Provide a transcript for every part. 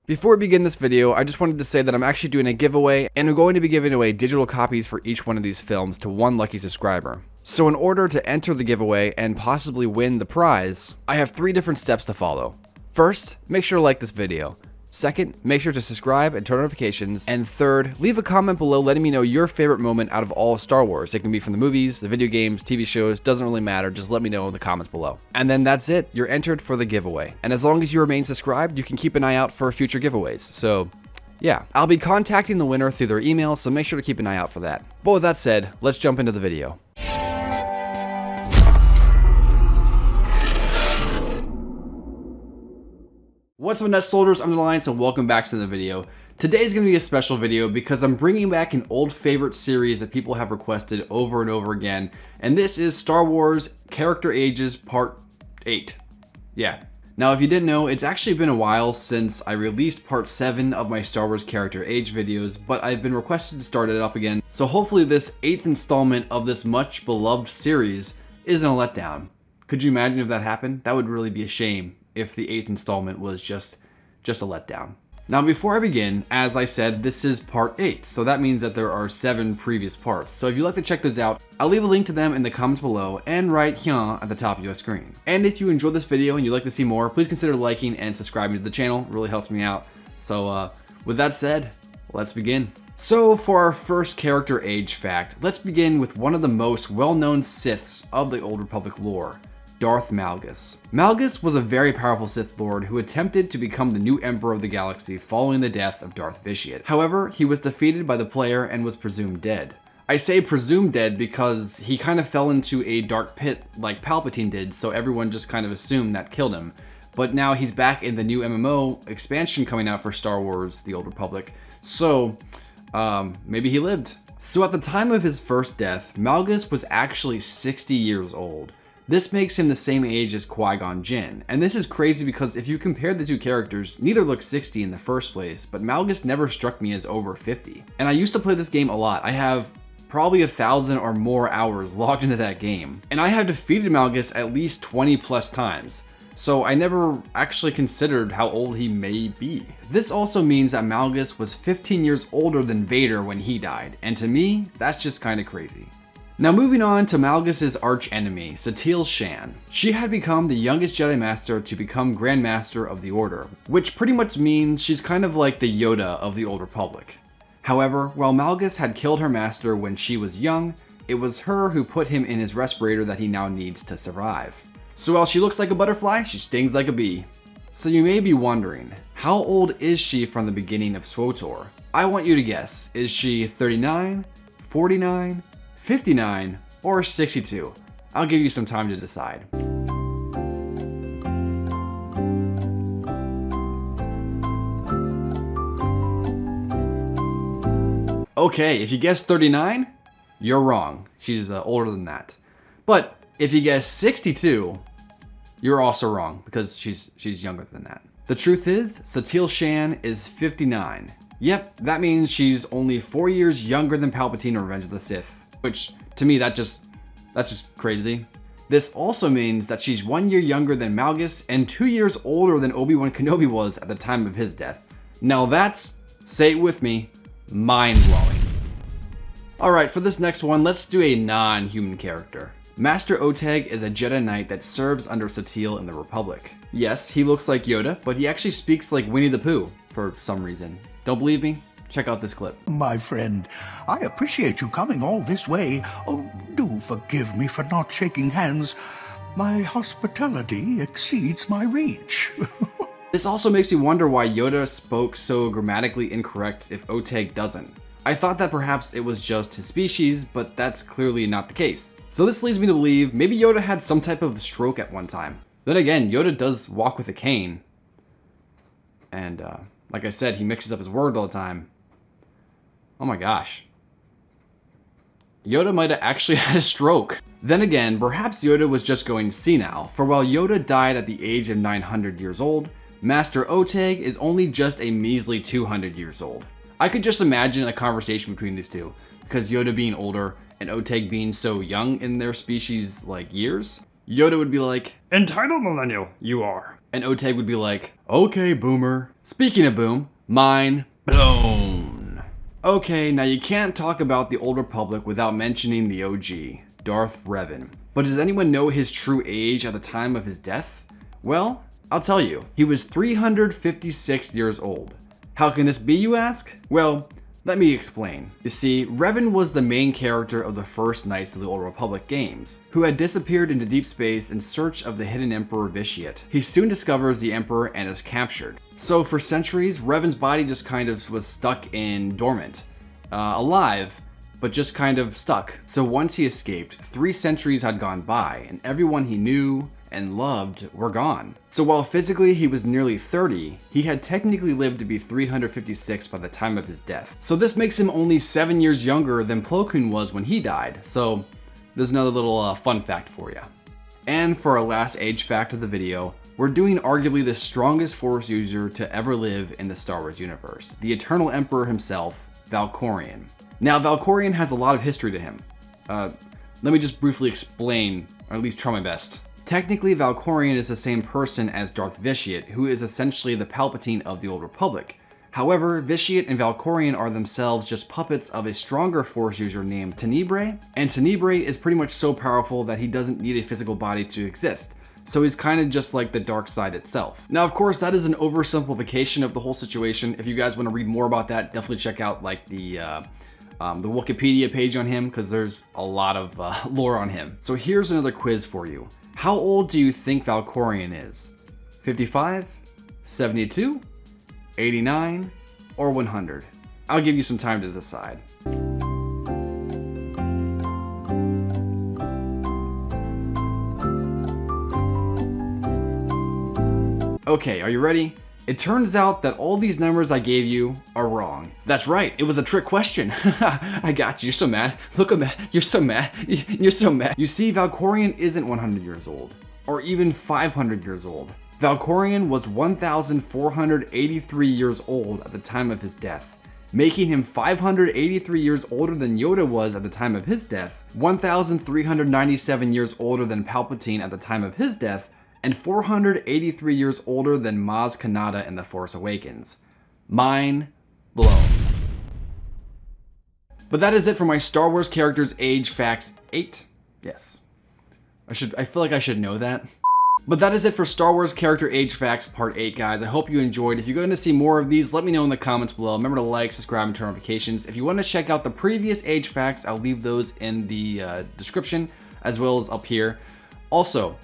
Before we begin this video, I just wanted to say that I'm actually doing a giveaway, and I'm going to be giving away digital copies for each one of these films to one lucky subscriber. So in order to enter the giveaway and possibly win the prize, I have 3 different steps to follow. First, make sure to like this video. Second, make sure to subscribe and turn notifications. And third, leave a comment below letting me know your favorite moment out of all of Star Wars. It can be from the movies, the video games, TV shows, doesn't really matter, just let me know in the comments below. And then that's it, you're entered for the giveaway. And as long as you remain subscribed, you can keep an eye out for future giveaways. So yeah, I'll be contacting the winner through their email, so make sure to keep an eye out for that. But with that said, let's jump into the video. What's up, Net Soldiers? I'm the Alliance and welcome back to the video. Today's going to be a special video because I'm bringing back an old favorite series that people have requested over and over again, and this is Star Wars Character Ages Part 8. Yeah. Now, if you didn't know, it's actually been a while since I released Part 7 of my Star Wars Character Age videos, but I've been requested to start it up again, so hopefully this 8th installment of this much beloved series isn't a letdown. Could you imagine if that happened? That would really be a shame if the 8th installment was just a letdown. Now, before I begin, as I said, this is part 8, so that means that there are 7 previous parts. So if you'd like to check those out, I'll leave a link to them in the comments below and right here at the top of your screen. And if you enjoyed this video and you'd like to see more, please consider liking and subscribing to the channel. It really helps me out. So with that said, let's begin. So for our first character age fact, let's begin with one of the most well-known Siths of the Old Republic lore, Darth Malgus. Malgus was a very powerful Sith Lord who attempted to become the new Emperor of the Galaxy following the death of Darth Vitiate. However, he was defeated by the player and was presumed dead. I say presumed dead because he kind of fell into a dark pit like Palpatine did, so everyone just kind of assumed that killed him. But now he's back in the new MMO expansion coming out for Star Wars The Old Republic, so maybe he lived. So at the time of his first death, Malgus was actually 60 years old. This makes him the same age as Qui-Gon Jinn, and this is crazy because if you compare the two characters, neither look 60 in the first place, but Malgus never struck me as over 50. And I used to play this game a lot. I have probably 1,000 or more hours logged into that game, and I have defeated Malgus at least 20 plus times, so I never actually considered how old he may be. This also means that Malgus was 15 years older than Vader when he died, and to me, that's just kinda crazy. Now moving on to Malgus's archenemy, Satele Shan. She had become the youngest Jedi Master to become Grand Master of the Order, which pretty much means she's kind of like the Yoda of the Old Republic. However, while Malgus had killed her master when she was young, it was her who put him in his respirator that he now needs to survive. So while she looks like a butterfly, she stings like a bee. So you may be wondering, how old is she from the beginning of SWTOR? I want you to guess, is she 39, 49, 59, or 62? I'll give you some time to decide. Okay, if you guessed 39, you're wrong. She's older than that. But if you guess 62, you're also wrong because she's younger than that. The truth is, Satele Shan is 59. Yep, that means she's only 4 years younger than Palpatine in Revenge of the Sith. Which, to me, that's just crazy. This also means that she's 1 year younger than Malgus and 2 years older than Obi-Wan Kenobi was at the time of his death. Now that's, say it with me, mind-blowing. Alright, for this next one, let's do a non-human character. Master Oteg is a Jedi Knight that serves under Satele in the Republic. Yes, he looks like Yoda, but he actually speaks like Winnie the Pooh for some reason. Don't believe me? Check out this clip. My friend, I appreciate you coming all this way. Oh, do forgive me for not shaking hands. My hospitality exceeds my reach. This also makes me wonder why Yoda spoke so grammatically incorrect if Oteg doesn't. I thought that perhaps it was just his species, but that's clearly not the case. So this leads me to believe maybe Yoda had some type of stroke at one time. Then again, Yoda does walk with a cane. And like I said, he mixes up his words all the time. Oh my gosh. Yoda might have actually had a stroke. Then again, perhaps Yoda was just going senile, for while Yoda died at the age of 900 years old, Master Oteg is only just a measly 200 years old. I could just imagine a conversation between these two, because Yoda being older and Oteg being so young in their species, like years. Yoda would be like, "Entitled millennial, you are." And Oteg would be like, "Okay, boomer." Speaking of boom, mind blown. Okay, now you can't talk about the Old Republic without mentioning the OG, Darth Revan. But does anyone know his true age at the time of his death? Well, I'll tell you. He was 356 years old. How can this be, you ask? Well, let me explain. You see, Revan was the main character of the first Knights of the Old Republic games, who had disappeared into deep space in search of the hidden Emperor Vitiate. He soon discovers the Emperor and is captured. So for centuries, Revan's body just kind of was stuck in dormant. Alive, but just kind of stuck. So once he escaped, 3 centuries had gone by, and everyone he knew and loved were gone. So while physically he was nearly 30, he had technically lived to be 356 by the time of his death. So this makes him only 7 years younger than Plo Koon was when he died. So there's another little fun fact for you. And for our last age fact of the video, we're doing arguably the strongest Force user to ever live in the Star Wars universe, the Eternal Emperor himself, Valkorion. Now Valkorion has a lot of history to him. Let me just briefly explain, or at least try my best. Technically, Valkorion is the same person as Darth Vitiate, who is essentially the Palpatine of the Old Republic. However, Vitiate and Valkorion are themselves just puppets of a stronger Force user named Tenebrae, and Tenebrae is pretty much so powerful that he doesn't need a physical body to exist. So he's kind of just like the dark side itself. Now, of course, that is an oversimplification of the whole situation. If you guys want to read more about that, definitely check out like the Wikipedia page on him, because there's a lot of lore on him. So here's another quiz for you. How old do you think Valkorion is? 55, 72, 89, or 100? I'll give you some time to decide. Okay, are you ready? It turns out that all these numbers I gave you are wrong. That's right, it was a trick question. I got you, you're so mad. Look at that, you're so mad. You're so mad. You see, Valkorion isn't 100 years old, or even 500 years old. Valkorion was 1,483 years old at the time of his death, making him 583 years older than Yoda was at the time of his death, 1,397 years older than Palpatine at the time of his death, and 483 years older than Maz Kanata in The Force Awakens. Mind blown. But that is it for my Star Wars characters age facts 8. Yes. I feel like I should know that. But that is it for Star Wars character age facts part 8, guys. I hope you enjoyed. If you're going to see more of these, let me know in the comments below. Remember to like, subscribe, and turn on notifications. If you want to check out the previous age facts, I'll leave those in the description as well as up here. Also,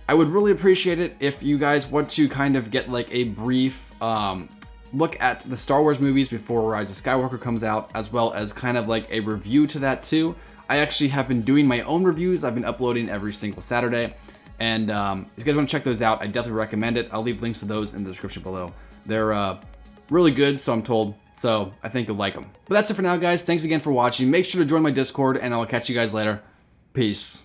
I would really appreciate it if you guys want to kind of get like a brief look at the Star Wars movies before Rise of Skywalker comes out, as well as kind of like a review to that too. I actually have been doing my own reviews. I've been uploading every single Saturday. And if you guys want to check those out, I definitely recommend it. I'll leave links to those in the description below. They're really good, so I'm told. So I think you'll like them. But that's it for now, guys. Thanks again for watching. Make sure to join my Discord, and I'll catch you guys later. Peace.